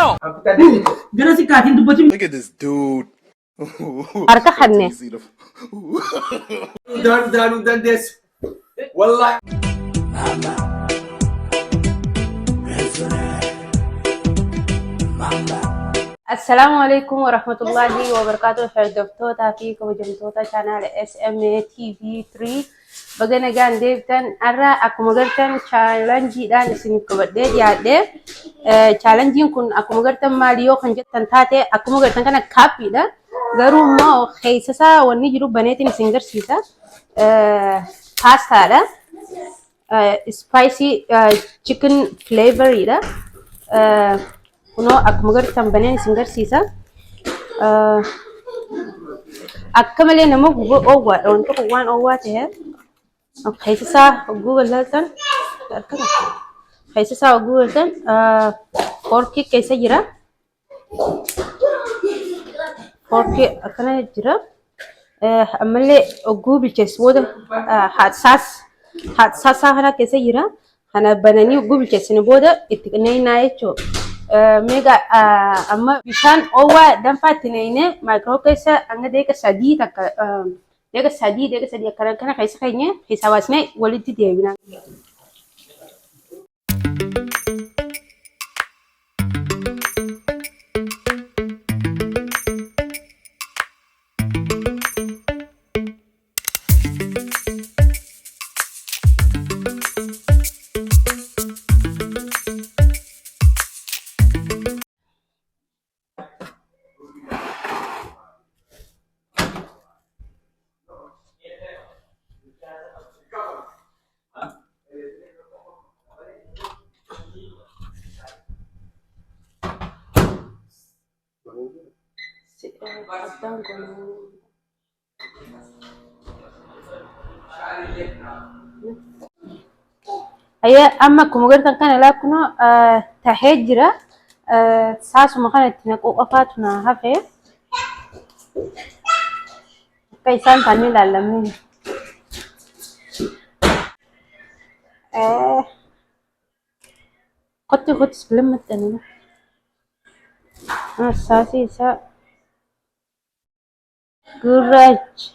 Look at this dude. Harka khanne. Udah des. Wallah. Assalamualaikum warahmatullahi wabarakatuh. Hordoftoota fi kabajamtoota channel SMA TV3 baga nagaan deebtan arra akkuma gartan chaalenjiidhaan isiniif qabadhee dhiyaadhe. Chaalenjiin kun akkuma gartan maali yoo kan jettan taate akkuma gartan kana kaappiidha. Garuu immoo keessasaa wanni jiru baneetiin isin garsiisa. Paastaadha. Spicy chicken flavoriidha. Kuno akkuma gartan baneen isin garsiisa. Akka malee nama guboo oowwaadha. Wanti kun waan oowwaa ta'eef keessasaa hogguu bal'atan keessasaa hogguu bal'atan forkii keessa jira. Forkii akkana jira. Ammallee hogguu bilcheessu booda haatsaasaa kana keessa jira. Kana bananii hogguu bilcheessine booda itti qinneennaa jechuudha. Mega amma bishaan oowwaa danfaatti neeyne maayikiroo keessa hanga deeqa sadii akkana keessa keenya keessa baasnee walitti deebina. Ayah, amma akkuma gartan kana laakkuno tahee jira. Saasuma kana itti naquu qofaatu na hafe. Akka isaan taanee ilaalamne. Kotti lammaxxanina. Saasii isaa gurraacha.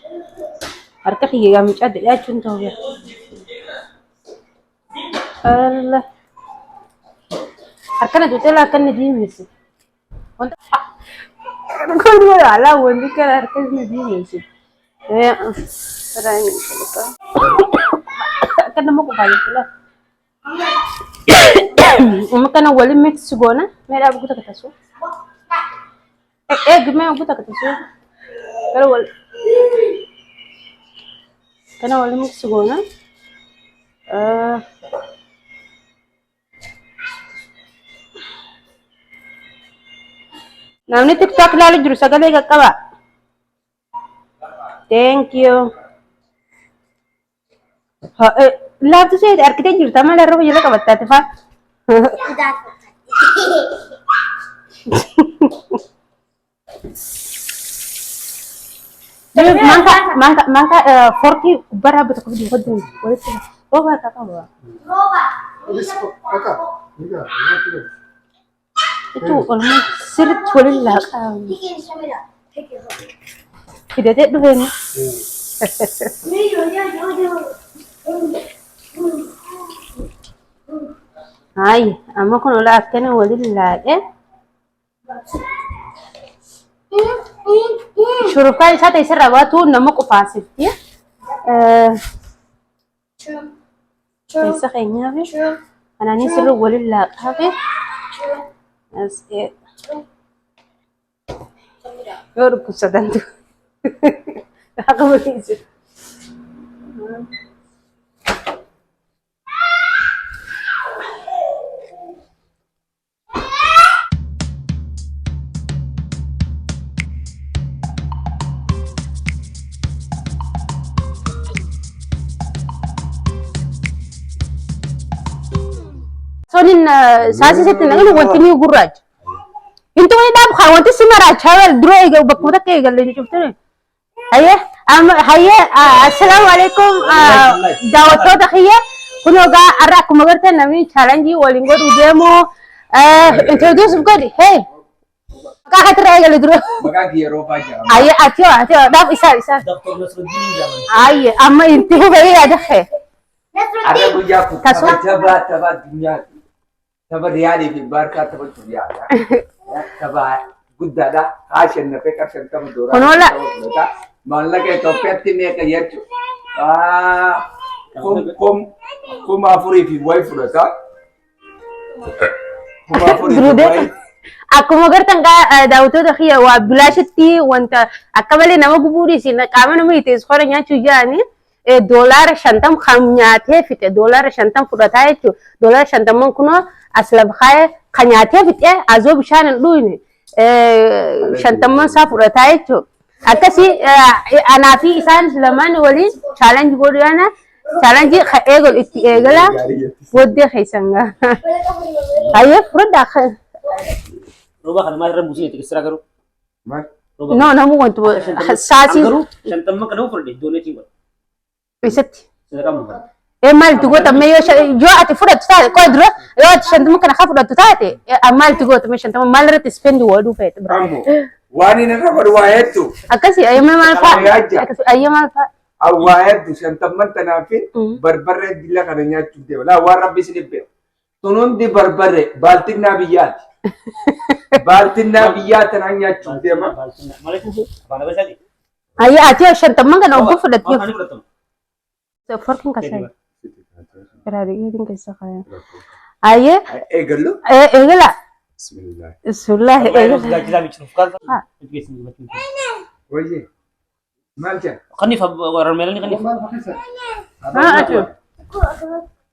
Harka kiyyaa mucaa dhiyaachuun ta'u jira. Allah. Harkana tutela akan diimesse. Wanta kun wala ala wanti kana harkana diimesse. Sarang ka. Kana mo ko pala. Makana wali mix gona, mera buku tak tasu. Gimana buku tak tasu. Kalau wal kana wali mix gona. Namni TikTok lalu jiru sagalee qaqqaba. Thank you. Laaftu see arkitee jirta malee roba jala qabattaate faa. Mangka forki bara betul di hodun. Roba kakak. Itu orang sirit boleh lah. Tidak ada dua ni. Hai, amma kono la akkana walillahi. Shurufaan isaa ta'e sirraa baatu nama qofaasifti. Keessa keenyaaf anaanis sirri walillahi qabe. That's it. Yo rukusadan tu. Aku begitu. Soalin saasi seti nanti wanti ni guraj. Itu ni dah bukan wanti si marah cawal dulu ega bakmuda ke ega lagi cuci. Ayah, assalamualaikum. Jawab tu dah kaya. Kuno ga arah kumagar tu nami challenge walinggo udemo introduce bukadi. Hey. Kakak terakhir dulu. Magagi Eropa aja. Ayo, atio, dap isa. Dr. Nasruddin jalan. Ayo, amma inti bari ada khe. Ada punya aku. Kaso? Taba dunia. Taba reali fi barka taba dunia. Taba gudda da hashin na pekar shan tam dora. Konola. Malla ke to petti ne ka yerchu. Kum afuri fi wife rata. Kum afuri fi Brude. wife. Aku magar tangga dauto da khiya wa bilashti wanta akabale nama guburi sin kamana mai tes khora nya chujani dollar shantam khamnyate fite dollar shantam fudata yachu dollar shantam man kuno aslab khay khanyate fite azo bishanan duine shantam man sa fudata yachu akasi anafi isan laman wali challenge godana challenge egol itti egala wodde khaysanga ayo fudda khay Roba kan mas rambusi itu kisra garu. Mas. no namu wantu sasi Garu, shantam kan over deh, dole sih. isat Sedekah kan. mal tugo tamme yo ati fuda tuta ko dro yo ati shantam kana khafuda tutati amal tugo tamme shantam mal rat spend wadu fet Ambo. Wani na ka wahetu. akasi ayama mal fa akasi ayama fa Wahetu shantamman tanafin barbare dilla kana nyachu de wala wa rabbi sinibbe. Tunun di barbare baltin nabiyat. Baltin nabiyat na nyachu de ma. Malaikum. Apa nama tadi? ayya ati shantam kana obu fuda Oh, ini betul. so farkin kasai radi idin kasa kaya ayya Gallo. egala Bismillah. bismillah Harus gaji lagi ceruf kan? Ah. Itu sini buat. Waje. Malja. Kan nih orang Mel ini kan nih. ati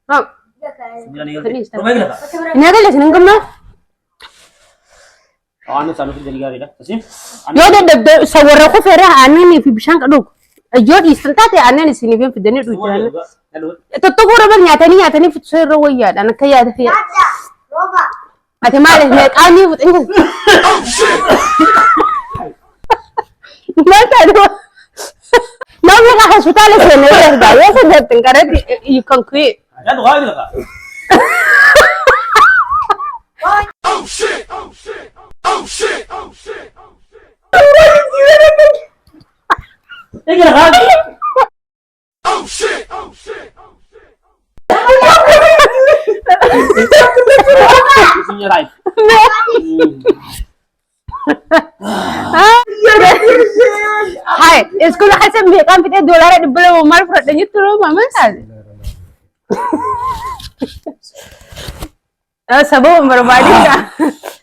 no Sembilan ini. Serius, Rumah ini apa? ini agala sinengam no Oh, anu sanu jadi gari dah. Terus yo da sawara ko fera anani fi bishan kaduk yo istantate anani sini fi dani du jana Aduh. to to gora bar nyatani fi sai rawaya dan kaya da fiya ate male ne kani but inga mata do na ga hospital se ne da ya san da tinkare you can quit Aduh, apa ini kak? Ini kira kak? Isinya right. hai school hasan be kan fite dollar de belo mal fra da nyutro mama sa sabo berbadi ka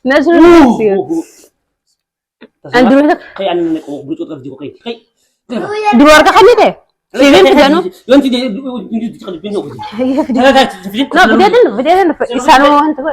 nasru andru Kayak anu nek bluetooth lagi kok kayak. di luar ka kami deh Sivin pidano Yon ti de di kan pinno ko. no Ada video den isano hantu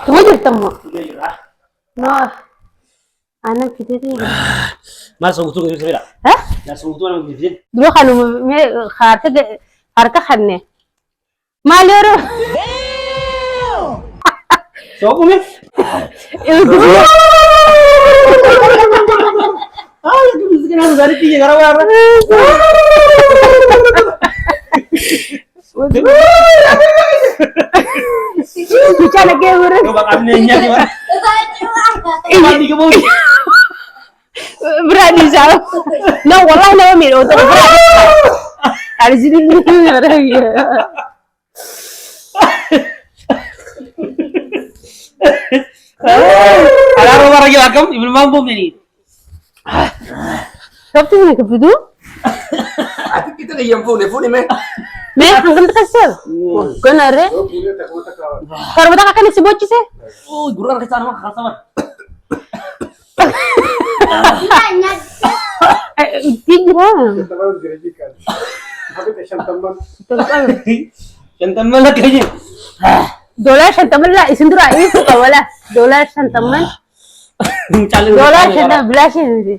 Tunggu temu. No. Anak video ni. Masuk tuh gitu beda. Hah? Masuk tuh anak gitu. Dulu kan me harka khanne. Malero. So aku nih. Itu. Ah, itu bisa kan dari tiga gara-gara. Bicara lagi bro. Coba anehnya gimana? Mati kebun. Berani sama. No, wallahi no mir untuk berani. Harus ini orang ya. Ada orang lagi lakam, ibu mampu nih. Tapi ni kebetu. Ati kita na yang phone me. Me hanggang kasel. Kena re. Kalau kita akan disebut sih. Oh, guru kan kesana mah sama. Tiga. Shantaman lah kayaknya. Dolar shantaman lah, isin dulu ini suka wala. Dolar shantaman. Calon. Dolar shantaman belas ini.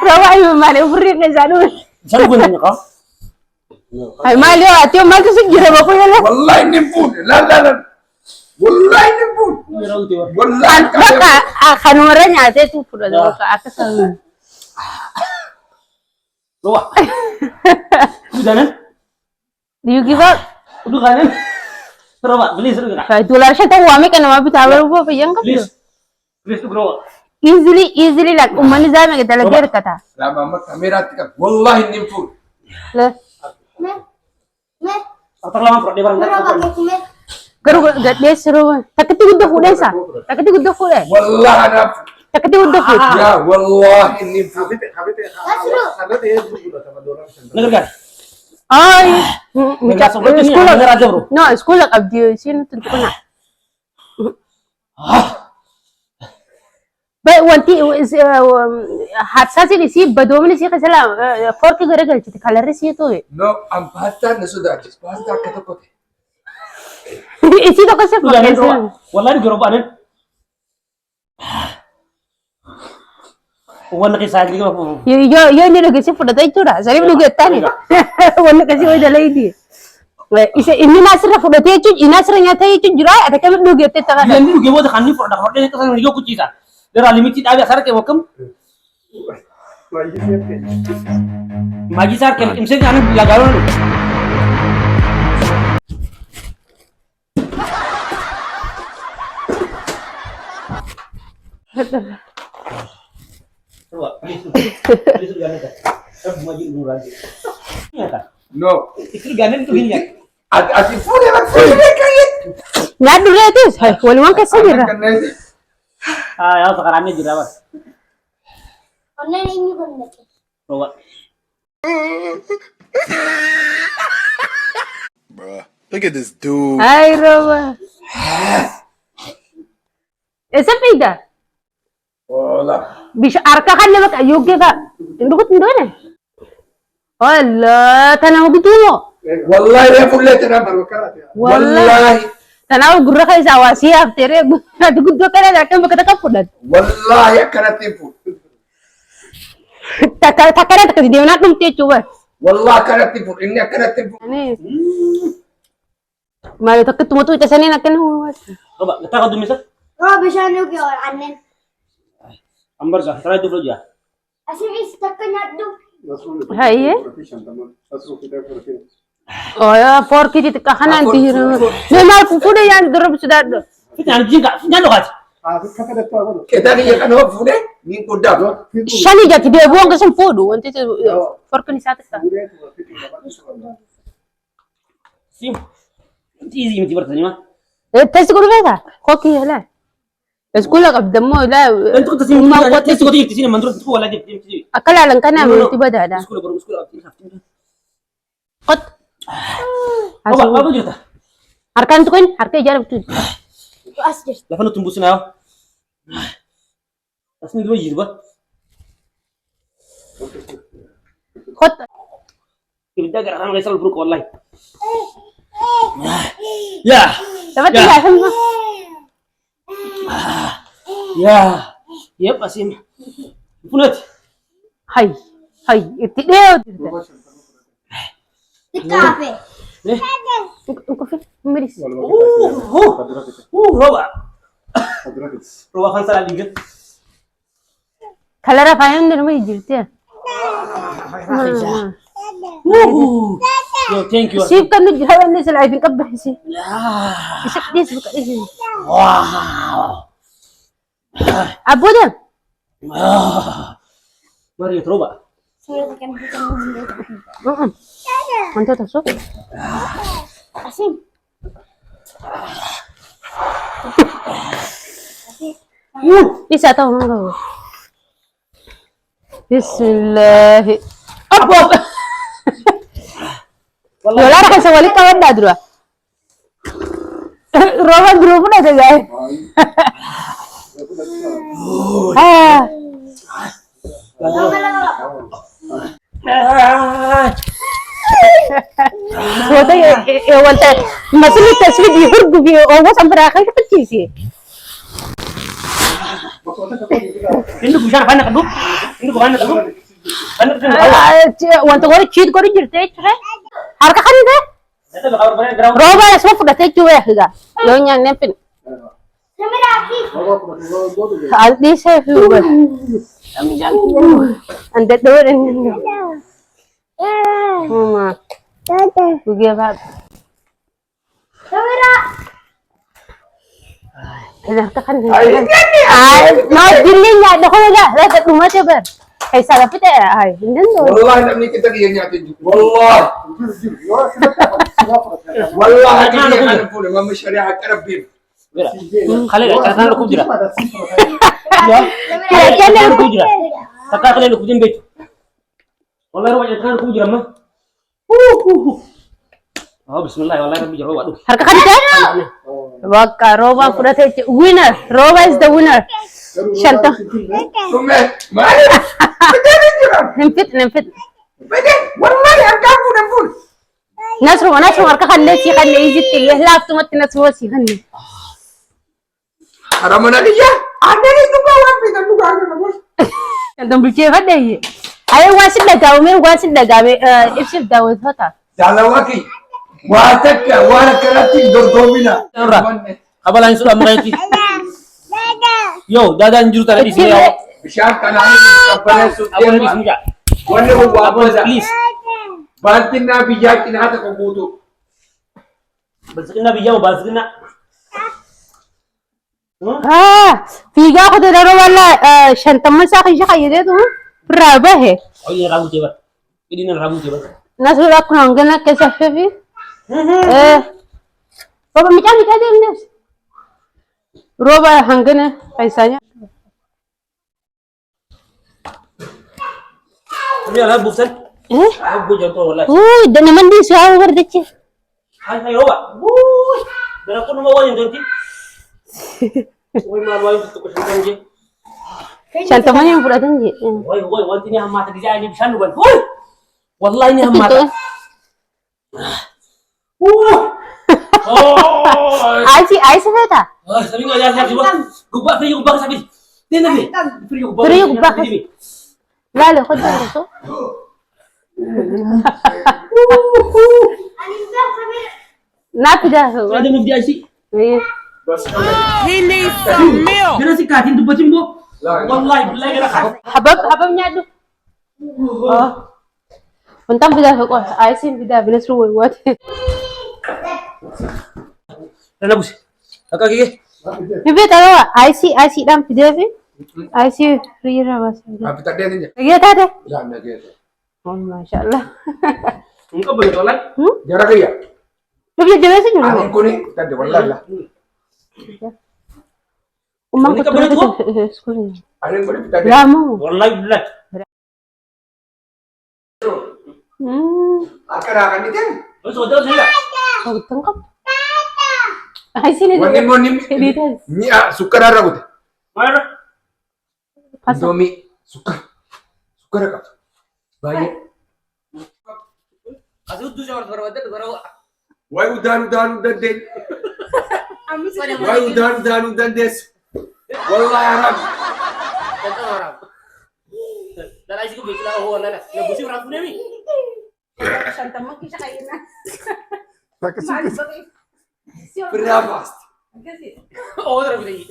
Rawa ayo male burri ka janu. Saan ko niya ka? Ay male ati mal ka sigira ba ko yala. Wallahi nimpun. La. Wallahi nimpun. Meron tiwa. Wallahi Baka kanura nya ate tu pura da ka aka sa. Rawa. Udah nan? Do you give up? Udah kanan. Rawa, please udah. Ay dolar siya tawo ame kana mabitawa ba pa yang ka. Please. Please tuh Rawa. Easily like umani zame ka talaga kata. lama mat kamera tika. Wallahi nimpun. Le. Atak lama pro dia barang. Garu gadde sero. Takati gudda fude sa. Takati gudda fude. Wallahi ana. Takati gudda fude. Ya wallahi nimpun. Dengar kan? Ay. Nggak seperti ini, dengar aja bro. No, school like abdi sino tuntu ko na. But wanti hadsa si receive badomini si kasala fork gare galchi kala receive to hai. No, am pasta na sudah aja. Pasta kata kote. Isi to kasi Udah nan fork. Rawa. Wallahi garo ba nan? Uwan na kisah lagi apa? Yo ni logi si fuda tai chura. Sari logi tani. Wanna kasi wai dalai di. Ise ini nasra fuda tai chu inasra nya tai chu jura ada kam logi te ta. Yan ni gemo da kanni product hotel ka san yo kuchi sa. Dera limited ada sar ke wakam. Magi sar ke imse kan lagaw na. Rawa, please. Please ganan ka. Magi murah. Iya kan? No. Itu ganan itu gini ya. Ati fude na fude kayet. Na dure tis. Hai wal wan kasi gira. Ah, ya sekarang ini jerawat. Ini benar. Rawa. Bruh. Look at this dude. Ay Rawa. Esa pida. Wala. Bisa arka kan na baka yoge ka. Indukot ndo na. Wala tanaw gitu mo. Wallahi ya fulle tana. Wallahi. Tanaw gurra ka isa wasi aftere guddo kare da kan baka ta fudan. Wallahi kana tipu. Takare tak di na tum te chuwa. Wallahi kana tipu. Inni kana tipu. Ani. Mari tak ketemu tu casane nak kan. Coba, kita kau tumis. Oh, bisa nih ke orang aneh. Ambar sah, try itu dulu ya. Asyik istaknya tuh. Hai. Oh ya, fork itu kahanan tihir. Normal fude yang dorong sudah. Kita anjing kak, nyalo kat. Kita ni kan fude ni kuda. Shani jati dia buang ke sempodo, nanti fork ni satu tak. Sim. Easy mesti bertanya mah. tes guru ka? Koki hala. tes gula ka damo la. Tentu kita sini mau kuat tes di sini menurut itu wala di sini. Akala lang kana mo tiba dada. Sekolah baru sekolah. Kot. Apa juta? Harkan tu kan, harka jalan tu. Asjir. Lapan tumbuh sini Asni dua jirba. Kot. Kita gara orang lesal buruk online. Ya. Dapat tidak sama. Ya. Ya pasim. Punat. Hai. Hai. Itu dia. Di kafe. Kopi. Meris. Roba. Roba kan salah lihat. Kalara payung dan mau jirti. Yo, thank you. Sip kan tu jalan ni selain itu kabeh sih. Isap dia suka di sini. Wow. Apa dia? Mari coba. Saya tekan Mantap tak so? Asim. Bisa tahu enggak? Bismillah. Apa? Wala ra sa wali kawan da dura. Roman duro pun ada guys. Ah. Foto ya wanta masih tasbih di hurgu bi owo sampai akhir kecil sih. Ini bukan apa nak dulu. Ini bukan nak dulu. Wanta gori cheat gori jirte chure. Harka kan ide. Ito bakal bermain ground. Roba semua sudah teh cue higa. Lo nyang nempin. Samira aki. Aldi saya fiuba. Anda dorin. Mama. Bugia bab. Samira. Harka kan. Mau dilinya dah kau dah. Lihat rumah coba. Kayak salah pita ay. Hindi do. Wallahi nam ni kita diyan natin. Wallahi. Wallahi ini kan pun mama syariah karabin. Mira. Kali dah cara lu kujira. Ya. Kaya Lu kujira. Takkan kali lu kujin bet. Wallahi ru cara lu kujira mah. Oh bismillah wallahi rabbi jaro waduh. Harka kan ide. Waka Roba sudah teh winner. Roba is the winner. Shanta. Kumbe, mari. Nempit. Bede, wallahi ang kaku na pun. Nasru harka kan le si kan le izit ya laftu mat nasru si kan. Aramana dia. Ada itu bawa pita duga na bos. Dan bulce fada yi. Ai wasin da gawo me wasin da gawe ifsif da wata. Salawaki. Watakka wala karati dordomina. Kabalan sudah mereka. Yo, dadan juru tadi di sini ya. Bishar kanani kapale Abang di sini ya. Wanne ko Abang wabaza. please. Bantin na bijaki na hata ko butu. Basikin na bijau, basikin na. Figa ko da ro wala shanta masa kan shaka yede tu. Braba he. Oh ini rambut coba. Ini rambut coba. Nasru aku ngana ke safi. Baba mi kan kade ne. Roba hangana kaisanya. Ini lah bukan. Aku jatuh wallahi. Dan naman di sa wardache. Hai roba. Wuh. Dan aku nama wajib nanti. Woi malu itu kesulitan je. Shanta man yang puratan je. Woi, wanti ni hamma tadi jadi bisa nuban. Woi. Wallahi ni hamma. Oh. Ai sa ta. Sabi nga yan sabi ba? Gubak free gubak sabi. Din nabi. Free gubak. Free gubak. Lalo ko da so. Aninta Samira. Napida. Ada move dia sih. He needs some milk. Dia si katin tu bacim bo. Wallahi billahi kena kat. Habab nyadu. Untam bida ko ai sin bida bilas ruwa wat. Rana bus. Kakak gigi. Bibi tahu IC dam bida bi. IC free rawas. Tapi tak dia ni. Lagi ada. Ya, nak dia. Oh masyaallah. Engkau boleh tolak. Jarak ya. Bibi jelas sih Ani dulu. ko ni tadi wallahi lah. Umang Ini ko kabar tu? sekolah. Ani ko ni tadi. Lama. Wallahi billahi. Akara kan ni kan. Oh sudah saya. Oh tangkap. IC ni Wanne mo ni details. ni sukar ara ko. Mana? Indomie sukar. Sukar ka. Banyak. Aduh tu jangan berbuat tu baru. Why udan den. Why udan des. Wallahi Arab. Kata orang. Dah lagi aku bicara orang lah. Nak busi orang punya ni. Shanta man kisha kaina. Berapa? Oh, dah boleh.